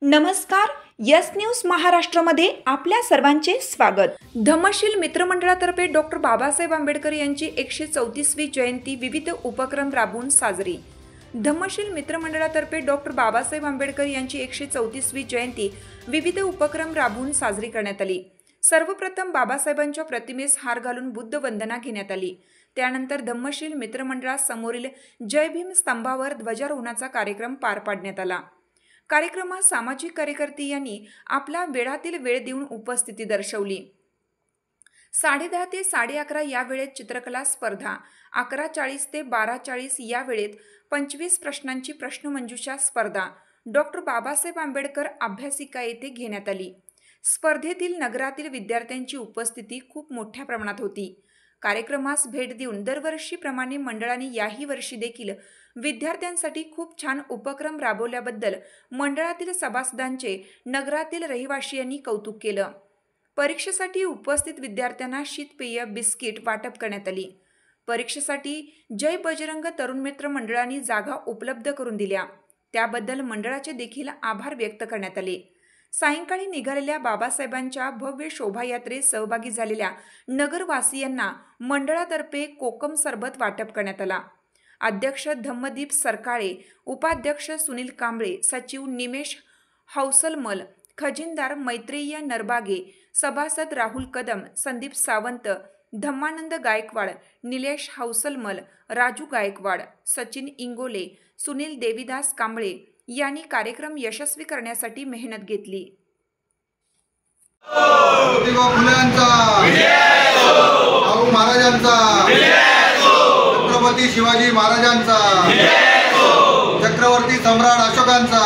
नमस्कार, yes news महाराष्ट्रामध्ये आपल्या सर्वांचे स्वागत। धम्मशील मित्रमंडळातर्फे डॉक्टर बाबासाहेब आंबेडकर यांची 134वी जयंती विविध उपक्रम राबवून साजरी। धम्मशील मित्रमंडळातर्फे डॉक्टर बाबासाहेब आंबेडकर यांची 134वी जयंती विविध उपक्रम राबवून साजरी करण्यात आली। सर्वप्रथम बाबासाहेबांच्या प्रतिमेस हार घालून बुद्ध वंदना घेण्यात आली। त्यानंतर धम्मशील मित्रमंडळासमोरील जय भीम स्तंभावर ध्वजारोहणाचा कार्यक्रम पार पाडण्यात आला। कार्यक्रमात सामाजिक कार्यकर्ते यांनी आपला वेळातील वेळ देऊन उपस्थिती दर्शवली। 10:30 ते 11:30 या वेळेत चित्रकला स्पर्धा, 11:40 ते 12:40 या वेळेत 25 प्रश्नांची प्रश्नमंजुषा स्पर्धा डॉक्टर बाबासाहेब आंबेडकर अभ्यासिका येथे घेण्यात आली। स्पर्धेतील नगरातील विद्यार्थ्यांची उपस्थिती खूप मोठ्या प्रमाणात होती। कार्यक्रमास भेट देऊन दरवर्षीप्रमाणे मंडळाने याही वर्षी देखील विद्यार्थ्यांसाठी खूप छान उपक्रम राबवल्याबद्दल मंडळातील सभासदांचे नगरातील रहिवासियांनी कौतुक केलं। परीक्षेसाठी उपस्थित विद्यार्थ्यांना शीतपेय, बिस्किट वाटप करण्यात आली। परीक्षेसाठी जय बजरंग तरुण मित्र मंडळाने जागा उपलब्ध करून दिल्या, त्याबद्दल मंडळाचे देखील आभार व्यक्त करण्यात आले। सायंकाळी निघालेल्या बाबासाहेबांच्या भव्य शोभायात्रेत सहभागी झालेल्या नगरवासियांना मंडळातर्फे कोकम सरबत वाटप करण्यात आला। अध्यक्ष धम्मदीप सरकाळे, उपाध्यक्ष सुनील कांबळे, सचिव निमेश हौसलमल, खजिनदार मैत्रेय नरबागे, सभासद राहुल कदम, संदीप सावंत, धम्मानंद गायकवाड, निलेश हौसलमल, राजू गायकवाड, सचिन इंगोले, सुनील देवीदास कांबळे यांनी कार्यक्रम यशस्वी करण्यासाठी मेहनत घेतली। छत्रपती शिवाजी महाराजांचा, चक्रवर्ती सम्राट अशोकांचा